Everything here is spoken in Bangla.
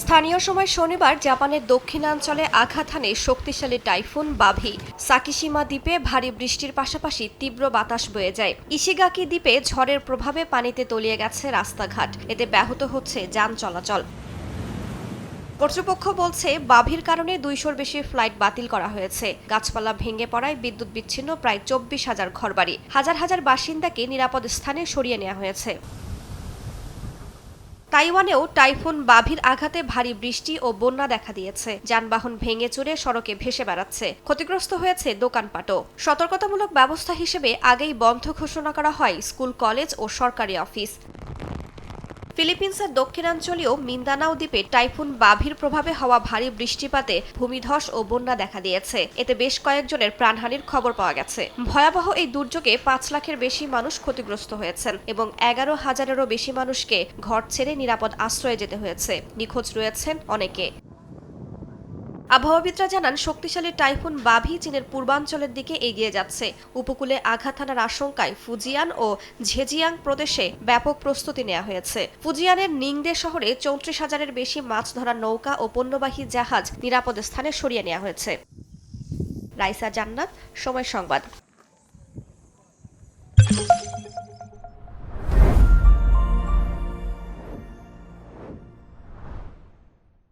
স্থানীয় সময় শনিবার জাপানের দক্ষিণাঞ্চলে আঘাত হানে শক্তিশালী টাইফুন বাভি। সাকিশিমা দ্বীপে ভারী বৃষ্টির পাশাপাশি তীব্র বাতাস বয়ে যায়। ইশিগাকি দ্বীপে ঝড়ের প্রভাবে পানিতে তলিয়ে গেছে রাস্তাঘাট, এতে ব্যাহত হচ্ছে যান চলাচল। কর্তৃপক্ষ বলছে বাভির কারণে ২০০-র বেশি ফ্লাইট বাতিল করা হয়েছে। গাছপালা ভেঙে পড়ায় বিদ্যুৎ বিচ্ছিন্ন প্রায় ২৪,০০০ ঘরবাড়ি। হাজার হাজার বাসিন্দাকে নিরাপদ স্থানে সরিয়ে নেওয়া হয়েছে। তাইওয়ানেও টাইফুন বাভির আঘাতে ভারী বৃষ্টি ও বন্যা দেখা দিয়েছে। যানবাহন ভেঙে চুরে সড়কে ভেসে বেড়াচ্ছে, ক্ষতিগ্রস্ত হয়েছে দোকানপাটও। সতর্কতামূলক ব্যবস্থা হিসেবে আগেই বন্ধ ঘোষণা করা হয় স্কুল, কলেজ ও সরকারি অফিস। ফিলিপিন্সের দক্ষিণাঞ্চলীয় মিন্দানাও দ্বীপে টাইফুন বাভির প্রভাবে হওয়া ভারী বৃষ্টিপাতে ভূমিধস ও বন্যা দেখা দিয়েছে। এতে বেশ কয়েকজনের প্রাণহানির খবর পাওয়া গেছে। ভয়াবহ এই দুর্যোগে ৫ লাখের বেশি মানুষ ক্ষতিগ্রস্ত হয়েছেন এবং ১১,০০০-এরও বেশি মানুষকে ঘর ছেড়ে নিরাপদ আশ্রয়ে যেতে হয়েছে। নিখোঁজ রয়েছেন অনেকে। আবহাওয়াবিদরা জানান, শক্তিশালী টাইফুন বাভি চীনের পূর্বাঞ্চলের দিকে এগিয়ে যাচ্ছে। উপকূলে আঘাত হানার আশঙ্কায় ফুজিয়ান ও ঝেজিয়াং প্রদেশে ব্যাপক প্রস্তুতি নেওয়া হয়েছে। ফুজিয়ানের নিংদে শহরে ৩৪,০০০-এর বেশি মাছ ধরার নৌকা ও পণ্যবাহী জাহাজ নিরাপদ স্থানে সরিয়ে নেওয়া হয়েছে। রাইসা জান্নাত, সময় সংবাদ।